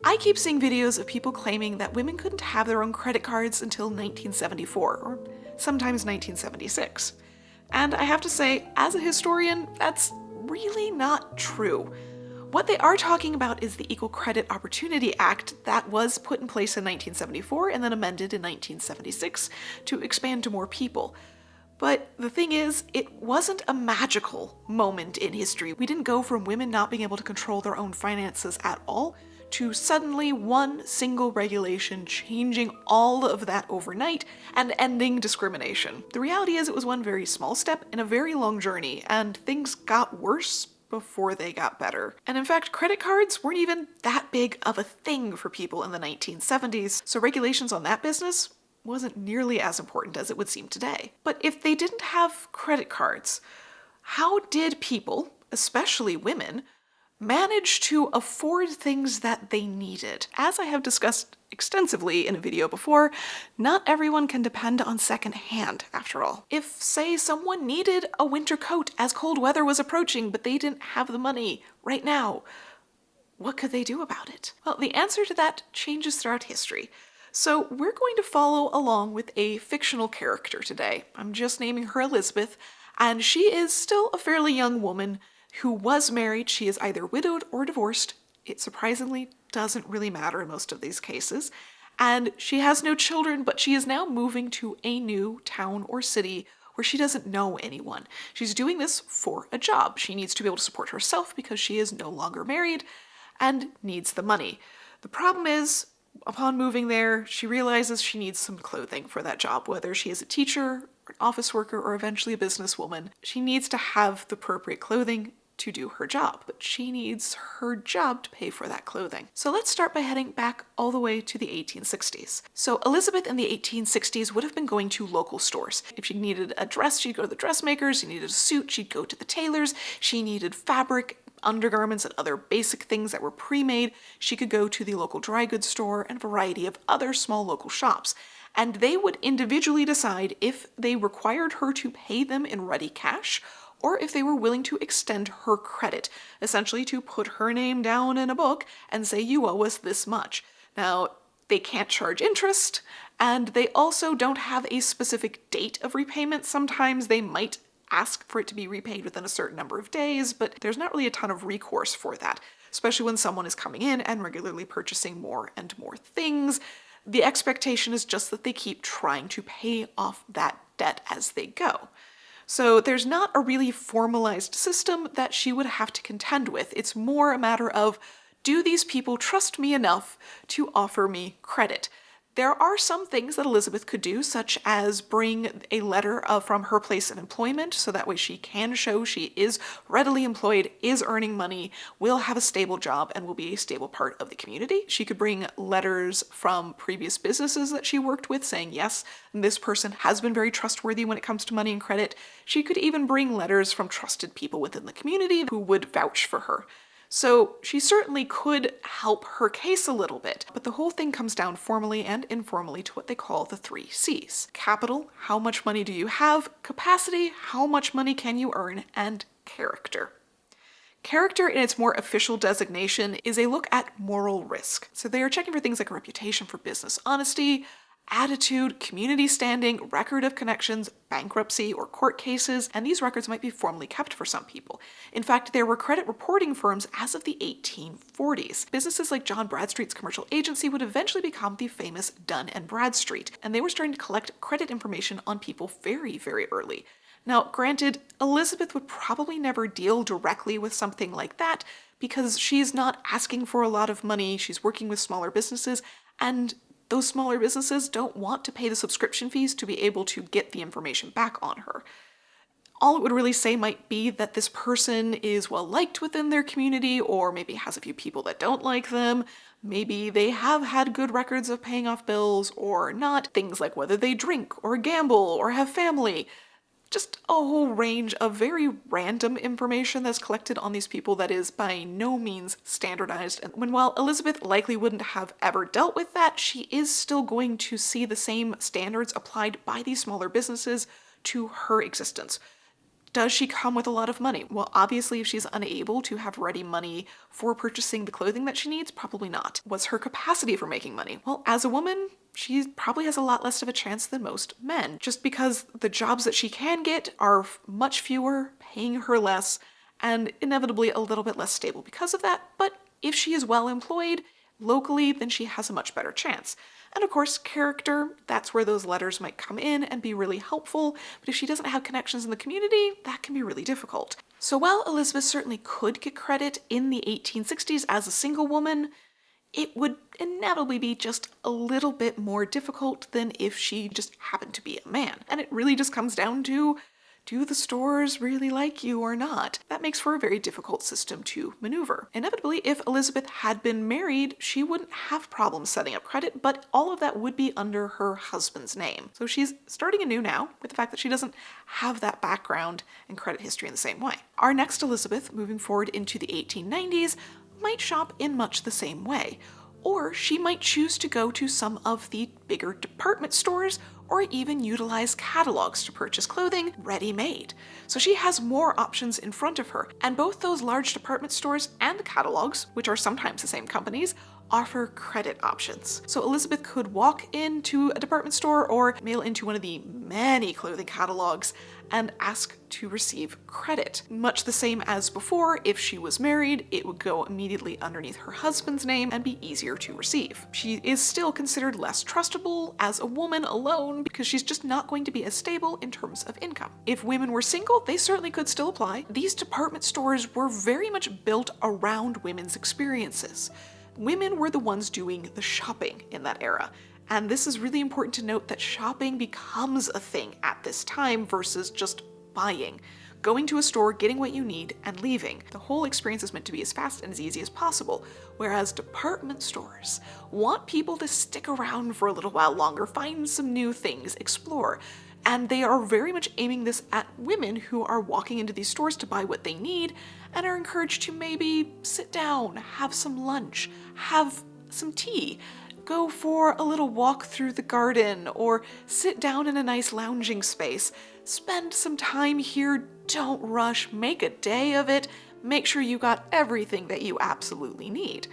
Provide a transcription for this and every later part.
I keep seeing videos of people claiming that women couldn't have their own credit cards until 1974, or sometimes 1976. And I have to say, as a historian, that's really not true. What they are talking about is the Equal Credit Opportunity Act that was put in place in 1974 and then amended in 1976 to expand to more people. But the thing is, it wasn't a magical moment in history. We didn't go from women not being able to control their own finances at all to suddenly one single regulation changing all of that overnight and ending discrimination. The reality is it was one very small step in a very long journey, and things got worse before they got better. And in fact, credit cards weren't even that big of a thing for people in the 1970s, so regulations on that business wasn't nearly as important as it would seem today. But if they didn't have credit cards, how did people, especially women, manage to afford things that they needed? As I have discussed extensively in a video before, not everyone can depend on second-hand, after all. If, say, someone needed a winter coat as cold weather was approaching, but they didn't have the money right now, what could they do about it? Well, the answer to that changes throughout history. So we're going to follow along with a fictional character today. I'm just naming her Elizabeth, and she is still a fairly young woman who was married. She is either widowed or divorced. It surprisingly doesn't really matter in most of these cases. And she has no children, but she is now moving to a new town or city where she doesn't know anyone. She's doing this for a job. She needs to be able to support herself because she is no longer married and needs the money. The problem is, upon moving there, she realizes she needs some clothing for that job, whether she is a teacher, an office worker, or eventually a businesswoman. She needs to have the appropriate clothing to do her job, but she needs her job to pay for that clothing. So let's start by heading back all the way to the 1860s. So Elizabeth in the 1860s would have been going to local stores. If she needed a dress, she'd go to the dressmakers. She needed a suit, she'd go to the tailors. She needed fabric, undergarments, and other basic things that were pre-made. She could go to the local dry goods store and a variety of other small local shops. And they would individually decide if they required her to pay them in ready cash or if they were willing to extend her credit, essentially to put her name down in a book and say, you owe us this much. Now, they can't charge interest, and they also don't have a specific date of repayment. Sometimes they might ask for it to be repaid within a certain number of days, but there's not really a ton of recourse for that, especially when someone is coming in and regularly purchasing more and more things. The expectation is just that they keep trying to pay off that debt as they go. So there's not a really formalized system that she would have to contend with. It's more a matter of, do these people trust me enough to offer me credit? There are some things that Elizabeth could do, such as bring a letter from her place of employment, so that way she can show she is readily employed, is earning money, will have a stable job, and will be a stable part of the community. She could bring letters from previous businesses that she worked with saying, yes, this person has been very trustworthy when it comes to money and credit. She could even bring letters from trusted people within the community who would vouch for her. So she certainly could help her case a little bit, but the whole thing comes down formally and informally to what they call the 3 C's. Capital, how much money do you have? Capacity, how much money can you earn? And character. Character, in its more official designation, is a look at moral risk. So they are checking for things like a reputation for business honesty, attitude, community standing, record of connections, bankruptcy, or court cases, and these records might be formally kept for some people. In fact, there were credit reporting firms as of the 1840s. Businesses like John Bradstreet's commercial agency would eventually become the famous Dun & Bradstreet, and they were starting to collect credit information on people very, very early. Now, granted, Elizabeth would probably never deal directly with something like that because she's not asking for a lot of money, she's working with smaller businesses, and those smaller businesses don't want to pay the subscription fees to be able to get the information back on her. All it would really say might be that this person is well liked within their community, or maybe has a few people that don't like them. Maybe they have had good records of paying off bills or not. Things like whether they drink or gamble or have family. Just a whole range of very random information that's collected on these people that is by no means standardized. And while Elizabeth likely wouldn't have ever dealt with that, she is still going to see the same standards applied by these smaller businesses to her existence. Does she come with a lot of money? Well, obviously, if she's unable to have ready money for purchasing the clothing that she needs, probably not. What's her capacity for making money? Well, as a woman, she probably has a lot less of a chance than most men, just because the jobs that she can get are much fewer, paying her less, and inevitably a little bit less stable because of that. But if she is well employed locally, then she has a much better chance. And of course, character, that's where those letters might come in and be really helpful, but if she doesn't have connections in the community, that can be really difficult. So while Elizabeth certainly could get credit in the 1860s as a single woman, it would inevitably be just a little bit more difficult than if she just happened to be a man. And it really just comes down to, do the stores really like you or not? That makes for a very difficult system to maneuver. Inevitably, if Elizabeth had been married, she wouldn't have problems setting up credit, but all of that would be under her husband's name. So she's starting anew now with the fact that she doesn't have that background and credit history in the same way. Our next Elizabeth, moving forward into the 1890s, might shop in much the same way. Or she might choose to go to some of the bigger department stores or even utilize catalogs to purchase clothing ready-made. So she has more options in front of her, and both those large department stores and the catalogs, which are sometimes the same companies, offer credit options. So Elizabeth could walk into a department store or mail into one of the many clothing catalogs and ask to receive credit. Much the same as before, if she was married, it would go immediately underneath her husband's name and be easier to receive. She is still considered less trustable as a woman alone because she's just not going to be as stable in terms of income. If women were single, they certainly could still apply. These department stores were very much built around women's experiences. Women were the ones doing the shopping in that era. And this is really important to note that shopping becomes a thing at this time versus just buying. Going to a store, getting what you need, and leaving. The whole experience is meant to be as fast and as easy as possible, whereas department stores want people to stick around for a little while longer, find some new things, explore. And they are very much aiming this at women who are walking into these stores to buy what they need and are encouraged to maybe sit down, have some lunch, have some tea, go for a little walk through the garden, or sit down in a nice lounging space. Spend some time here, don't rush, make a day of it, make sure you got everything that you absolutely need.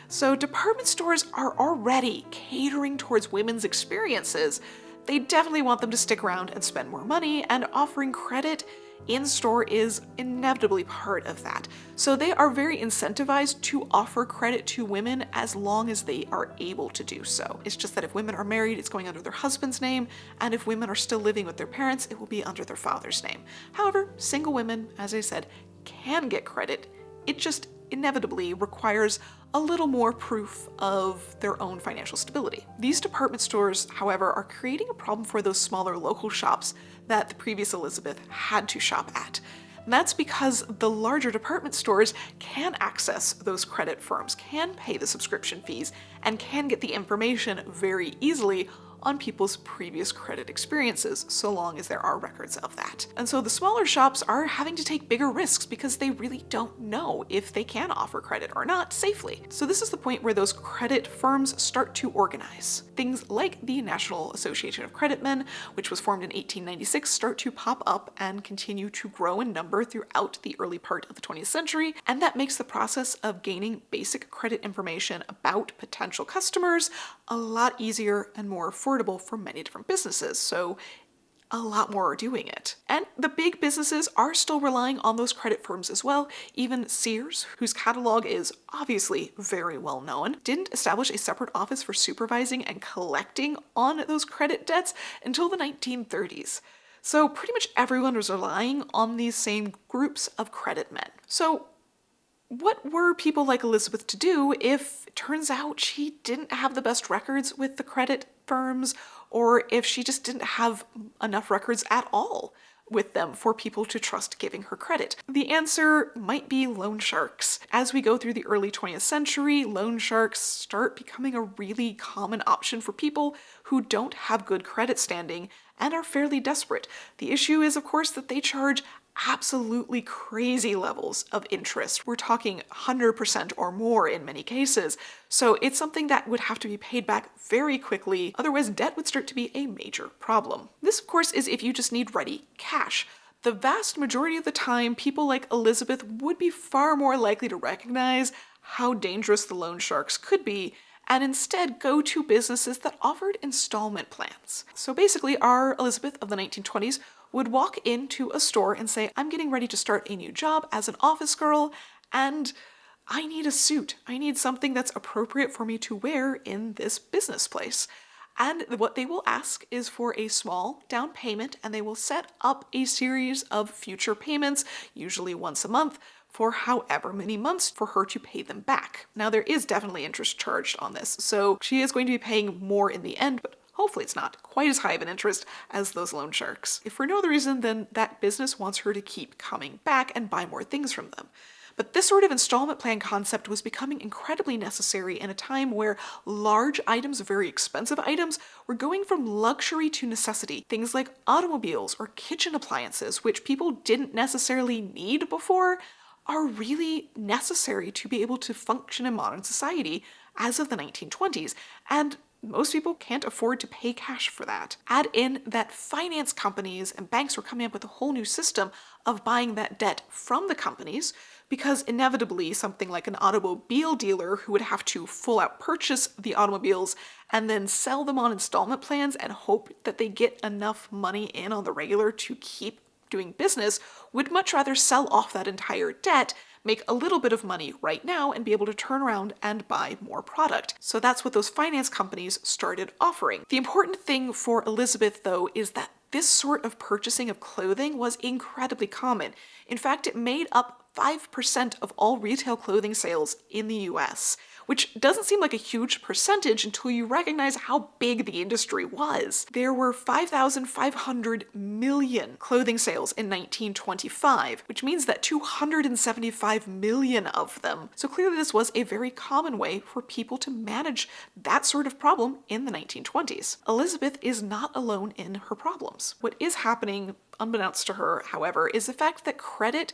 So department stores are already catering towards women's experiences. They definitely want them to stick around and spend more money, and offering credit in-store is inevitably part of that. So they are very incentivized to offer credit to women as long as they are able to do so. It's just that if women are married, it's going under their husband's name, and if women are still living with their parents, it will be under their father's name. However, single women, as I said, can get credit. It just inevitably requires a little more proof of their own financial stability. These department stores, however, are creating a problem for those smaller local shops that the previous Elizabeth had to shop at. And that's because the larger department stores can access those credit firms, can pay the subscription fees, and can get the information very easily on people's previous credit experiences, so long as there are records of that. And so the smaller shops are having to take bigger risks because they really don't know if they can offer credit or not safely. So this is the point where those credit firms start to organize. Things like the National Association of Credit Men, which was formed in 1896, start to pop up and continue to grow in number throughout the early part of the 20th century, and that makes the process of gaining basic credit information about potential customers a lot easier and more affordable for many different businesses, so a lot more are doing it. And the big businesses are still relying on those credit firms as well. Even Sears, whose catalog is obviously very well known, didn't establish a separate office for supervising and collecting on those credit debts until the 1930s. So pretty much everyone was relying on these same groups of credit men. So what were people like Elizabeth to do if it turns out she didn't have the best records with the credit firms, or if she just didn't have enough records at all with them for people to trust giving her credit? The answer might be loan sharks. As we go through the early 20th century, loan sharks start becoming a really common option for people who don't have good credit standing and are fairly desperate. The issue is, of course, that they charge absolutely crazy levels of interest. We're talking 100% or more in many cases. So it's something that would have to be paid back very quickly, otherwise debt would start to be a major problem. This, of course, is if you just need ready cash. the vast majority of the time, people like Elizabeth would be far more likely to recognize how dangerous the loan sharks could be and instead go to businesses that offered installment plans. So basically, our Elizabeth of the 1920s would walk into a store and say, I'm getting ready to start a new job as an office girl, and I need a suit. I need something that's appropriate for me to wear in this business place. And what they will ask is for a small down payment, and they will set up a series of future payments, usually once a month, for however many months for her to pay them back. Now, there is definitely interest charged on this, so she is going to be paying more in the end, but hopefully it's not quite as high of an interest as those loan sharks. If for no other reason than that business wants her to keep coming back and buy more things from them. But this sort of installment plan concept was becoming incredibly necessary in a time where large items, very expensive items, were going from luxury to necessity. Things like automobiles or kitchen appliances, which people didn't necessarily need before, are really necessary to be able to function in modern society as of the 1920s. And most people can't afford to pay cash for that. Add in that finance companies and banks were coming up with a whole new system of buying that debt from the companies, because inevitably something like an automobile dealer who would have to full out purchase the automobiles and then sell them on installment plans and hope that they get enough money in on the regular to keep doing business would much rather sell off that entire debt, make a little bit of money right now, and be able to turn around and buy more product. So that's what those finance companies started offering. The important thing for Elizabeth, though, is that this sort of purchasing of clothing was incredibly common. In fact, it made up 5% of all retail clothing sales in the US, which doesn't seem like a huge percentage until you recognize how big the industry was. There were 5,500 million clothing sales in 1925, which means that 275 million of them. So clearly this was a very common way for people to manage that sort of problem in the 1920s. Elizabeth is not alone in her problems. What is happening, unbeknownst to her, however, is the fact that credit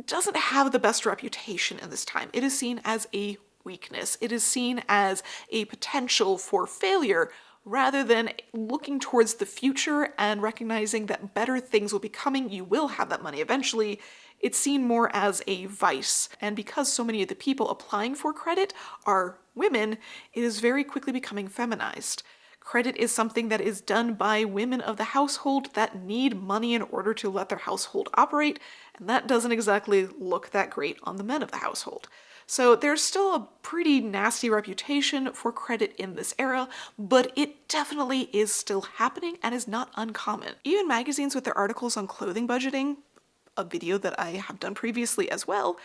doesn't have the best reputation in this time. It is seen as a weakness. It is seen as a potential for failure rather than looking towards the future and recognizing that better things will be coming. You will have that money eventually. It's seen more as a vice. And because so many of the people applying for credit are women, it is very quickly becoming feminized. Credit is something that is done by women of the household that need money in order to let their household operate, and that doesn't exactly look that great on the men of the household. So there's still a pretty nasty reputation for credit in this era, but it definitely is still happening and is not uncommon. Even magazines with their articles on clothing budgeting, a video that I have done previously as well,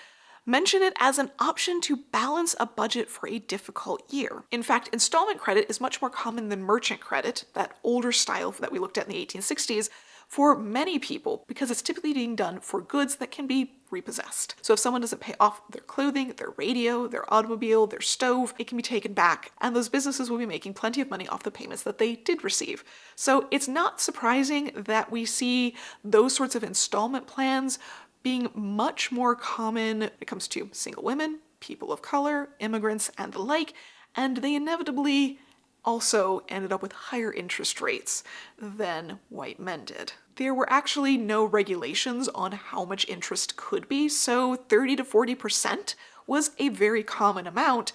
mention it as an option to balance a budget for a difficult year. In fact, installment credit is much more common than merchant credit, that older style that we looked at in the 1860s, for many people because it's typically being done for goods that can be repossessed. So if someone doesn't pay off their clothing, their radio, their automobile, their stove, it can be taken back, and those businesses will be making plenty of money off the payments that they did receive. So it's not surprising that we see those sorts of installment plans being much more common when it comes to single women, people of color, immigrants, and the like, and they inevitably also ended up with higher interest rates than white men did. There were actually no regulations on how much interest could be, so 30 to 40% was a very common amount,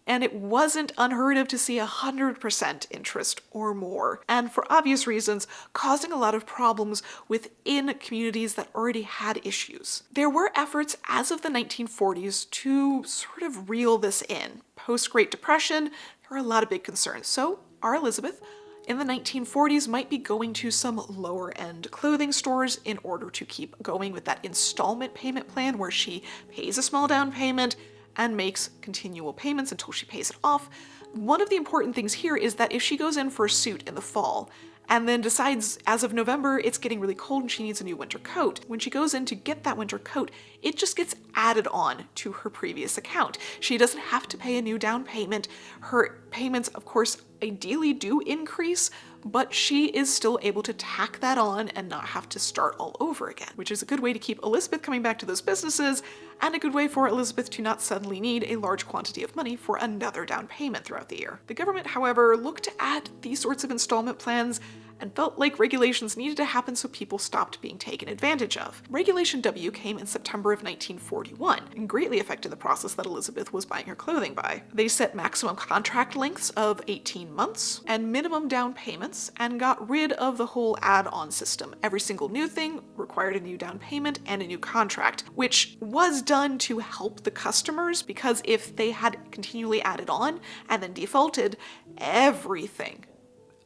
and it wasn't unheard of to see 100% interest or more, and for obvious reasons, causing a lot of problems within communities that already had issues. There were efforts as of the 1940s to sort of reel this in. Post-Great Depression, there were a lot of big concerns, so our Elizabeth in the 1940s might be going to some lower-end clothing stores in order to keep going with that installment payment plan where she pays a small down payment and makes continual payments until she pays it off. One of the important things here is that if she goes in for a suit in the fall and then decides as of November it's getting really cold and she needs a new winter coat, when she goes in to get that winter coat, it just gets added on to her previous account. She doesn't have to pay a new down payment. Her payments, of course, ideally do increase, but she is still able to tack that on and not have to start all over again, which is a good way to keep Elizabeth coming back to those businesses and a good way for Elizabeth to not suddenly need a large quantity of money for another down payment throughout the year. The government, however, looked at these sorts of installment plans and felt like regulations needed to happen so people stopped being taken advantage of. Regulation W came in September of 1941 and greatly affected the process that Elizabeth was buying her clothing by. They set maximum contract lengths of 18 months and minimum down payments and got rid of the whole add-on system. Every single new thing required a new down payment and a new contract, which was done to help the customers, because if they had continually added on and then defaulted, everything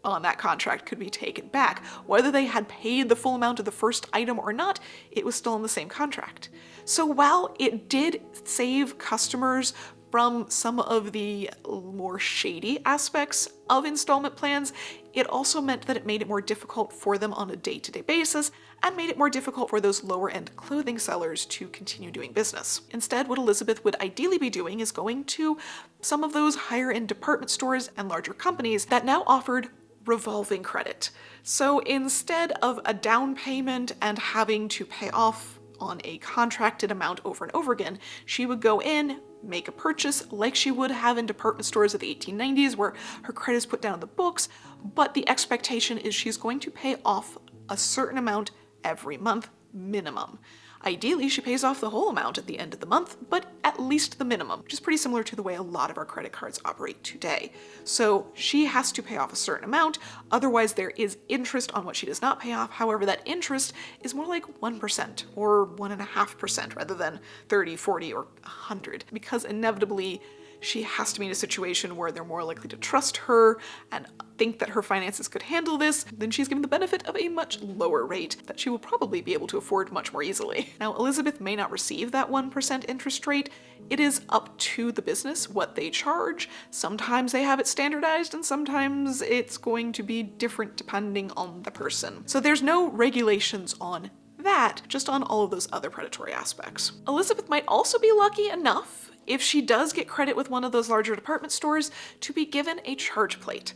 on that contract could be taken back. Whether they had paid the full amount of the first item or not, it was still in the same contract. So while it did save customers from some of the more shady aspects of installment plans, it also meant that it made it more difficult for them on a day-to-day basis and made it more difficult for those lower-end clothing sellers to continue doing business. Instead, what Elizabeth would ideally be doing is going to some of those higher-end department stores and larger companies that now offered revolving credit. So instead of a down payment and having to pay off on a contracted amount over and over again, she would go in, make a purchase like she would have in department stores of the 1890s where her credit is put down in the books, but the expectation is she's going to pay off a certain amount every month minimum. Ideally, she pays off the whole amount at the end of the month, but at least the minimum, which is pretty similar to the way a lot of our credit cards operate today. So she has to pay off a certain amount, otherwise there is interest on what she does not pay off. However, that interest is more like 1% or 1.5% rather than 30, 40, or 100, because inevitably she has to be in a situation where they're more likely to trust her and think that her finances could handle this. Then she's given the benefit of a much lower rate that she will probably be able to afford much more easily. Now, Elizabeth may not receive that 1% interest rate. It is up to the business what they charge. Sometimes they have it standardized and sometimes it's going to be different depending on the person. So there's no regulations on that, just on all of those other predatory aspects. Elizabeth might also be lucky enough, if she does get credit with one of those larger department stores, to be given a charge plate.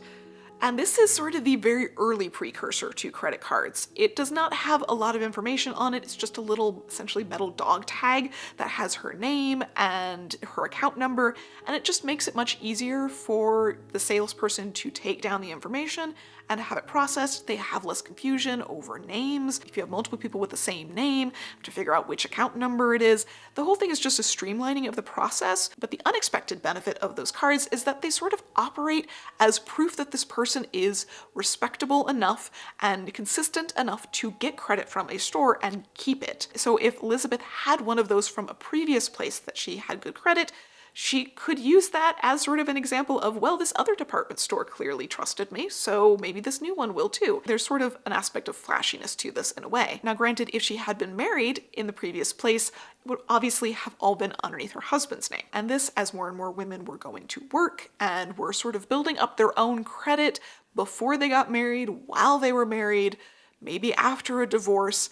And this is sort of the very early precursor to credit cards. It does not have a lot of information on it. It's just a little essentially metal dog tag that has her name and her account number, and it just makes it much easier for the salesperson to take down the information and have it processed. They have less confusion over names. If you have multiple people with the same name, to figure out which account number it is. The whole thing is just a streamlining of the process, but the unexpected benefit of those cards is that they sort of operate as proof that this person is respectable enough and consistent enough to get credit from a store and keep it. So if Elizabeth had one of those from a previous place that she had good credit, she could use that as sort of an example of, well, this other department store clearly trusted me, so maybe this new one will too. There's sort of an aspect of flashiness to this in a way. Now, granted, if she had been married in the previous place, it would obviously have all been underneath her husband's name. And this, as more and more women were going to work and were sort of building up their own credit before they got married, while they were married, maybe after a divorce.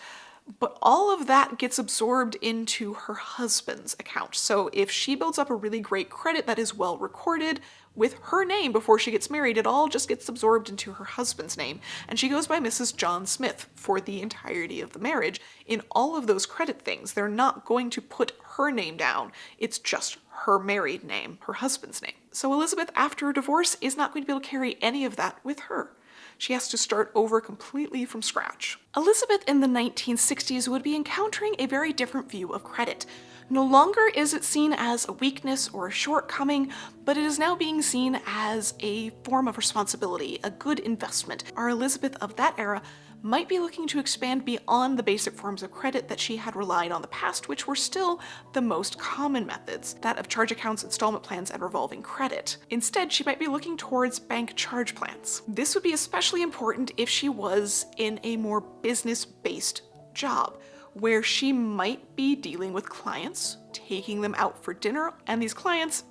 But all of that gets absorbed into her husband's account. So if she builds up a really great credit that is well recorded with her name before she gets married, it all just gets absorbed into her husband's name. And she goes by Mrs. John Smith for the entirety of the marriage. In all of those credit things, they're not going to put her name down. It's just her married name, her husband's name. So Elizabeth, after a divorce, is not going to be able to carry any of that with her. She has to start over completely from scratch. Elizabeth in the 1960s would be encountering a very different view of credit. No longer is it seen as a weakness or a shortcoming, but it is now being seen as a form of responsibility, a good investment. Our Elizabeth of that era might be looking to expand beyond the basic forms of credit that she had relied on in the past, which were still the most common methods, that of charge accounts, installment plans, and revolving credit. Instead, she might be looking towards bank charge plans. This would be especially important if she was in a more business-based job, where she might be dealing with clients, taking them out for dinner, and these clients,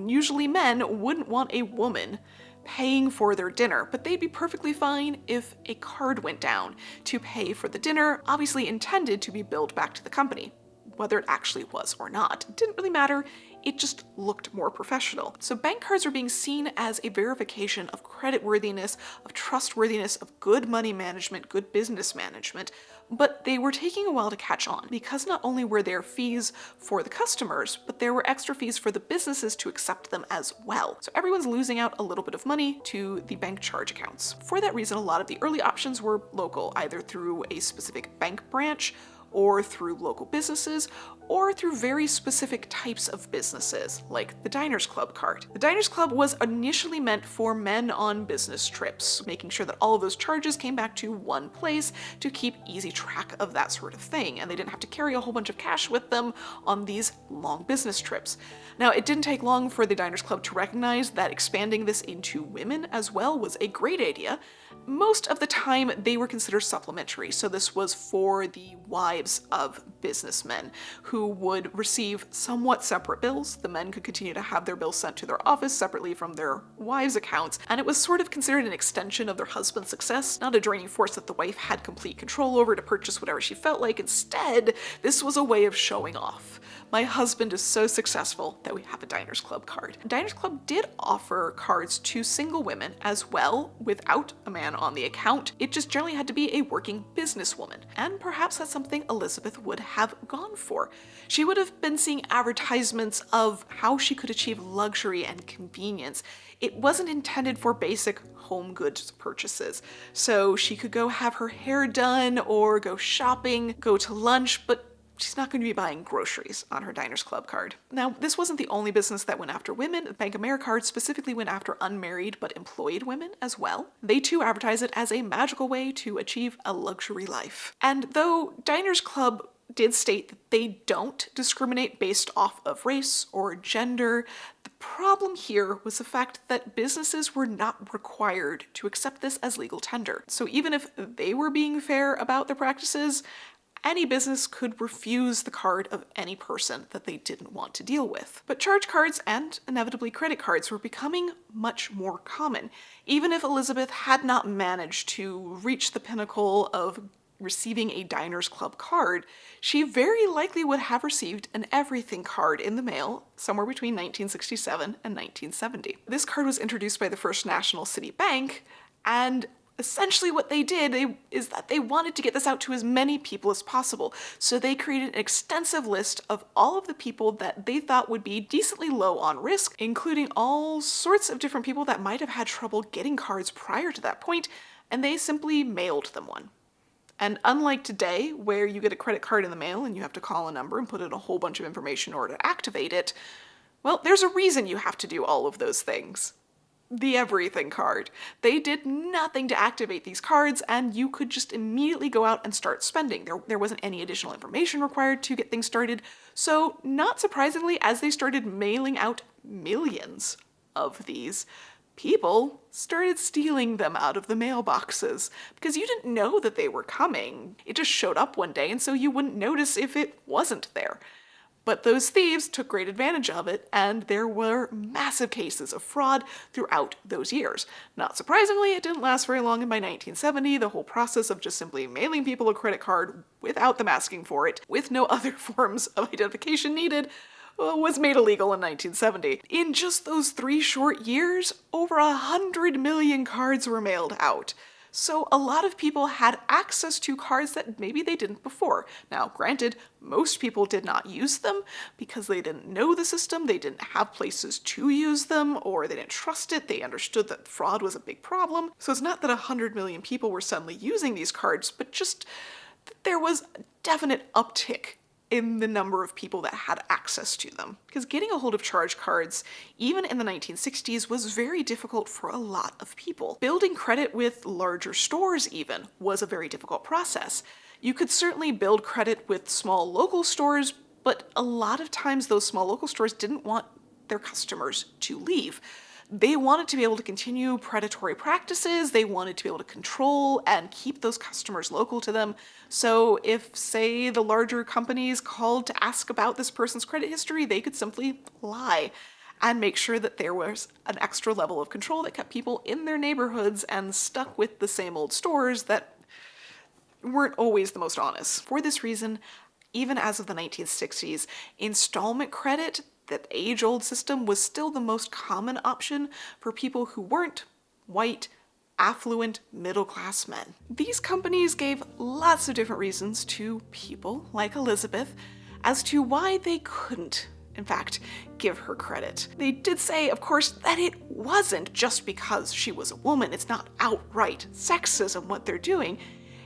usually men, wouldn't want a woman paying for their dinner, but they'd be perfectly fine if a card went down to pay for the dinner, obviously intended to be billed back to the company. Whether it actually was or not, it didn't really matter. It just looked more professional. So bank cards are being seen as a verification of creditworthiness, of trustworthiness, of good money management, good business management, But they were taking a while to catch on, because not only were there fees for the customers, but there were extra fees for the businesses to accept them as well. So everyone's losing out a little bit of money to the bank charge accounts. For that reason, a lot of the early options were local, either through a specific bank branch, or through local businesses, or through very specific types of businesses, like the Diners Club card. The Diners Club was initially meant for men on business trips, making sure that all of those charges came back to one place to keep easy track of that sort of thing, and they didn't have to carry a whole bunch of cash with them on these long business trips. Now, it didn't take long for the Diners Club to recognize that expanding this into women as well was a great idea. Most of the time, they were considered supplementary, so this was for the wives of businessmen who would receive somewhat separate bills. The men could continue to have their bills sent to their office separately from their wives' accounts, and it was sort of considered an extension of their husband's success, not a draining force that the wife had complete control over to purchase whatever she felt like. Instead, this was a way of showing off. My husband is so successful that we have a Diners Club card. Diners Club did offer cards to single women as well, without a man on the account. It just generally had to be a working businesswoman. And perhaps that's something Elizabeth would have gone for. She would have been seeing advertisements of how she could achieve luxury and convenience. It wasn't intended for basic home goods purchases. So she could go have her hair done or go shopping, go to lunch, but she's not going to be buying groceries on her Diners Club card. Now, this wasn't the only business that went after women. The Bank of America card specifically went after unmarried but employed women as well. They too advertise it as a magical way to achieve a luxury life. And though Diners Club did state that they don't discriminate based off of race or gender, the problem here was the fact that businesses were not required to accept this as legal tender. So even if they were being fair about their practices, any business could refuse the card of any person that they didn't want to deal with. But charge cards and inevitably credit cards were becoming much more common. Even if Elizabeth had not managed to reach the pinnacle of receiving a Diners Club card, she very likely would have received an everything card in the mail somewhere between 1967 and 1970. This card was introduced by the First National City Bank, and essentially what they did is that they wanted to get this out to as many people as possible. So they created an extensive list of all of the people that they thought would be decently low on risk, including all sorts of different people that might have had trouble getting cards prior to that point, and they simply mailed them one. And unlike today, where you get a credit card in the mail and you have to call a number and put in a whole bunch of information in order to activate it, well, there's a reason you have to do all of those things. The everything card. They did nothing to activate these cards, and you could just immediately go out and start spending. There wasn't any additional information required to get things started. So, not surprisingly, as they started mailing out millions of these, people started stealing them out of the mailboxes because you didn't know that they were coming. It just showed up one day, and so you wouldn't notice if it wasn't there. But those thieves took great advantage of it, and there were massive cases of fraud throughout those years. Not surprisingly, it didn't last very long, and by 1970, the whole process of just simply mailing people a credit card without them asking for it, with no other forms of identification needed, was made illegal in 1970. In just those 3 short years, over 100 million cards were mailed out. So a lot of people had access to cards that maybe they didn't before. Now, granted, most people did not use them because they didn't know the system, they didn't have places to use them, or they didn't trust it, they understood that fraud was a big problem. So it's not that 100 million people were suddenly using these cards, but just that there was a definite uptick in the number of people that had access to them. Because getting a hold of charge cards, even in the 1960s, was very difficult for a lot of people. Building credit with larger stores even was a very difficult process. You could certainly build credit with small local stores, but a lot of times those small local stores didn't want their customers to leave. They wanted to be able to continue predatory practices, they wanted to be able to control and keep those customers local to them. So if, say, the larger companies called to ask about this person's credit history, they could simply lie and make sure that there was an extra level of control that kept people in their neighborhoods and stuck with the same old stores that weren't always the most honest. For this reason, even as of the 1960s, installment credit, that age-old system, was still the most common option for people who weren't white, affluent middle-class men. These companies gave lots of different reasons to people like Elizabeth as to why they couldn't, in fact, give her credit. They did say, of course, that it wasn't just because she was a woman. It's not outright sexism what they're doing.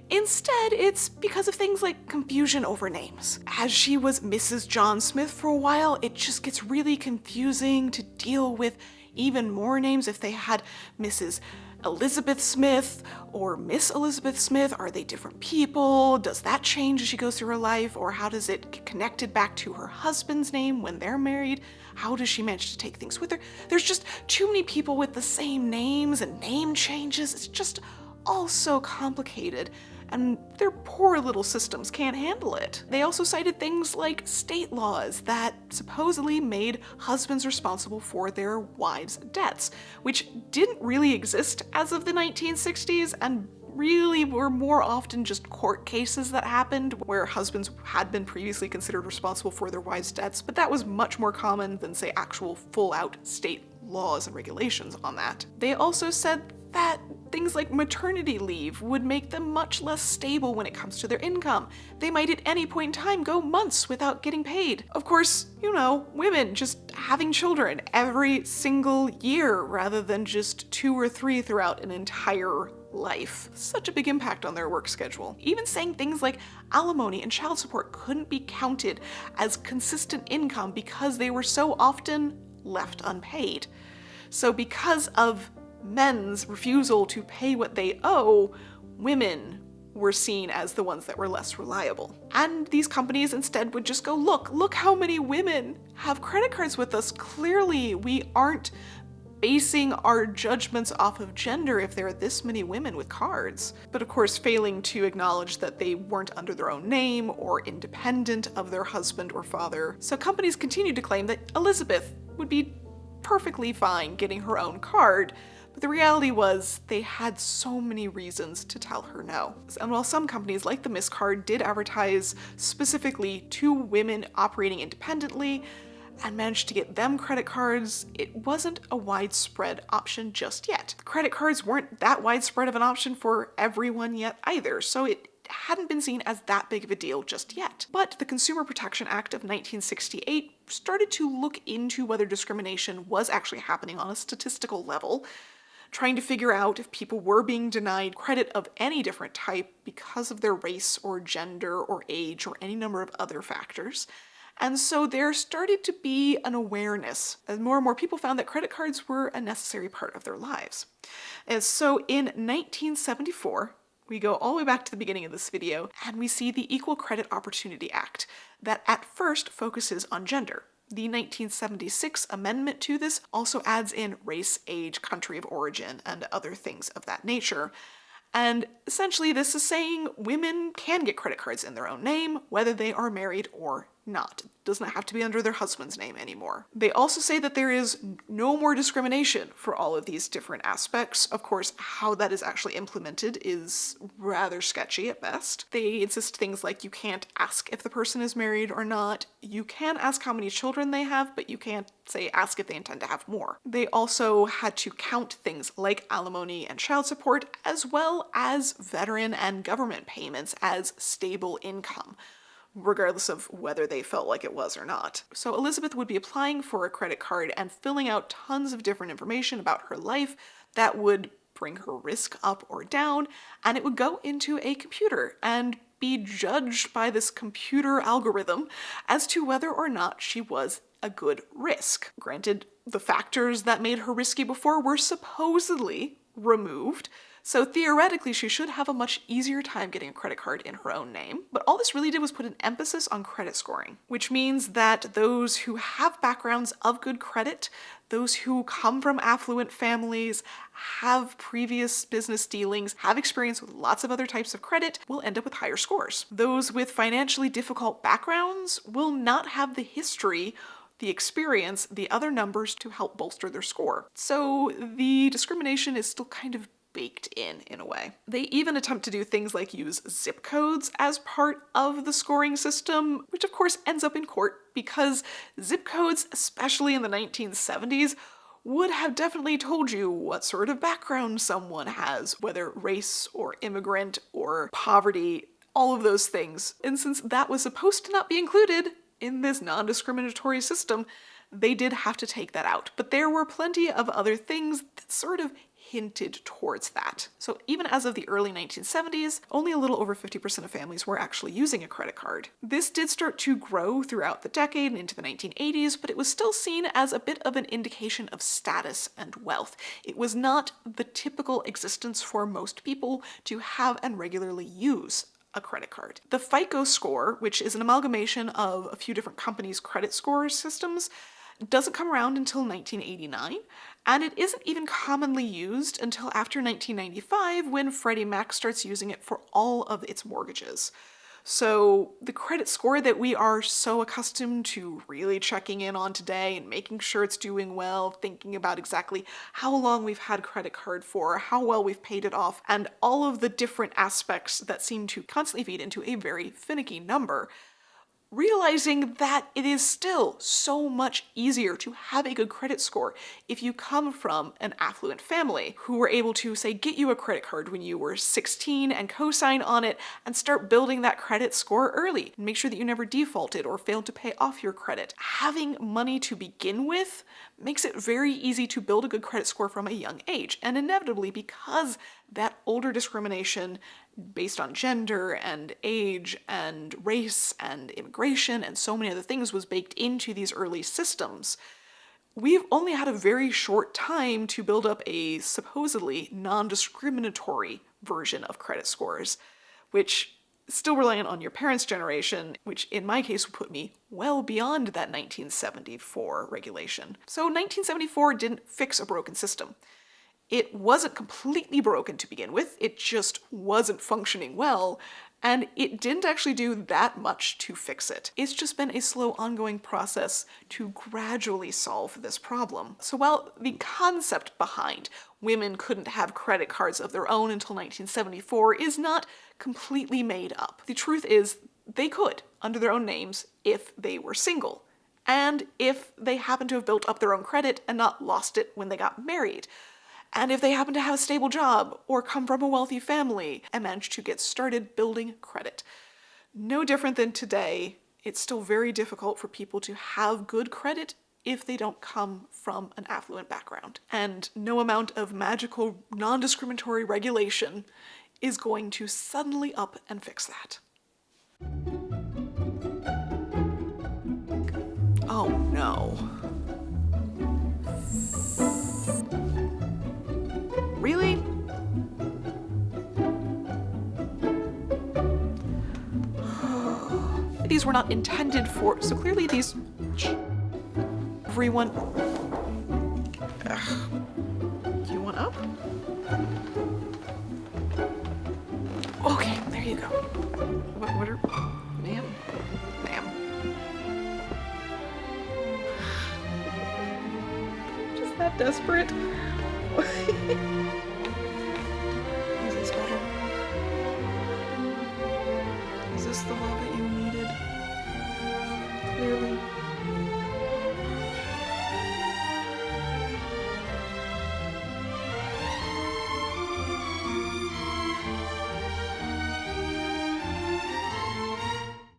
Instead, it's because of things like confusion over names. As she was Mrs. John Smith for a while, it just gets really confusing to deal with even more names. If they had Mrs. Elizabeth Smith or Miss Elizabeth Smith, are they different people? Does that change as she goes through her life? Or how does it get connected back to her husband's name when they're married? How does she manage to take things with her? There's just too many people with the same names and name changes. It's just all so complicated, and their poor little systems can't handle it. They also cited things like state laws that supposedly made husbands responsible for their wives' debts, which didn't really exist as of the 1960s and really were more often just court cases that happened where husbands had been previously considered responsible for their wives' debts, but that was much more common than, say, actual full-out state laws and regulations on that. They also said that things like maternity leave would make them much less stable when it comes to their income. They might at any point in time go months without getting paid. Of course, you know, women just having children every single year rather than just 2 or 3 throughout an entire life. Such a big impact on their work schedule. Even saying things like alimony and child support couldn't be counted as consistent income because they were so often left unpaid. So because of men's refusal to pay what they owe, women were seen as the ones that were less reliable. And these companies instead would just go, look how many women have credit cards with us. Clearly, we aren't basing our judgments off of gender if there are this many women with cards. But of course, failing to acknowledge that they weren't under their own name or independent of their husband or father. So companies continued to claim that Elizabeth would be perfectly fine getting her own card, but the reality was they had so many reasons to tell her no. And while some companies like the Miss Card did advertise specifically to women operating independently and managed to get them credit cards, it wasn't a widespread option just yet. Credit cards weren't that widespread of an option for everyone yet either, so it hadn't been seen as that big of a deal just yet. But the Consumer Protection Act of 1968 started to look into whether discrimination was actually happening on a statistical level, trying to figure out if people were being denied credit of any different type because of their race or gender or age or any number of other factors. And so there started to be an awareness as more and more people found that credit cards were a necessary part of their lives. And so in 1974, we go all the way back to the beginning of this video, and we see the Equal Credit Opportunity Act that at first focuses on gender. The 1976 amendment to this also adds in race, age, country of origin, and other things of that nature. And essentially this is saying women can get credit cards in their own name, whether they are married or not. It does not have to be under their husband's name anymore. They also say that there is no more discrimination for all of these different aspects. Of course, how that is actually implemented is rather sketchy at best. They insist things like you can't ask if the person is married or not. You can ask how many children they have, but you can't say ask if they intend to have more. They also had to count things like alimony and child support, as well as veteran and government payments as stable income, regardless of whether they felt like it was or not. So Elizabeth would be applying for a credit card and filling out tons of different information about her life that would bring her risk up or down, and it would go into a computer and be judged by this computer algorithm as to whether or not she was a good risk. Granted, the factors that made her risky before were supposedly removed, so theoretically she should have a much easier time getting a credit card in her own name. But all this really did was put an emphasis on credit scoring, which means that those who have backgrounds of good credit, those who come from affluent families, have previous business dealings, have experience with lots of other types of credit, will end up with higher scores. Those with financially difficult backgrounds will not have the history, the experience, the other numbers to help bolster their score. So the discrimination is still kind of baked in a way. They even attempt to do things like use zip codes as part of the scoring system, which of course ends up in court because zip codes, especially in the 1970s, would have definitely told you what sort of background someone has, whether race or immigrant or poverty, all of those things. And since that was supposed to not be included in this non-discriminatory system, they did have to take that out. But there were plenty of other things that sort of hinted towards that. So even as of the early 1970s, only a little over 50% of families were actually using a credit card. This did start to grow throughout the decade and into the 1980s, but it was still seen as a bit of an indication of status and wealth. It was not the typical existence for most people to have and regularly use a credit card. The FICO score, which is an amalgamation of a few different companies' credit score systems, doesn't come around until 1989, and it isn't even commonly used until after 1995 when Freddie Mac starts using it for all of its mortgages. So the credit score that we are so accustomed to really checking in on today and making sure it's doing well, thinking about exactly how long we've had credit card for, how well we've paid it off, and all of the different aspects that seem to constantly feed into a very finicky number, realizing that it is still so much easier to have a good credit score if you come from an affluent family who were able to, say, get you a credit card when you were 16 and co-sign on it and start building that credit score early and make sure that you never defaulted or failed to pay off your credit. Having money to begin with makes it very easy to build a good credit score from a young age, and inevitably, because that older discrimination based on gender and age and race and immigration and so many other things was baked into these early systems, we've only had a very short time to build up a supposedly non-discriminatory version of credit scores, which is still reliant on your parents' generation, which in my case would put me well beyond that 1974 regulation. So 1974 didn't fix a broken system. It wasn't completely broken to begin with, it just wasn't functioning well, and it didn't actually do that much to fix it. It's just been a slow ongoing process to gradually solve this problem. So while the concept behind women couldn't have credit cards of their own until 1974 is not completely made up, the truth is they could, under their own names, if they were single, and if they happened to have built up their own credit and not lost it when they got married. And if they happen to have a stable job or come from a wealthy family and manage to get started building credit. No different than today, it's still very difficult for people to have good credit if they don't come from an affluent background. And no amount of magical, non-discriminatory regulation is going to suddenly up and fix that. Oh no. Really? These were not intended for, so clearly these, everyone, do you want up? Okay, there you go. What are, ma'am? Just that desperate. Is this better? Is this the lobby?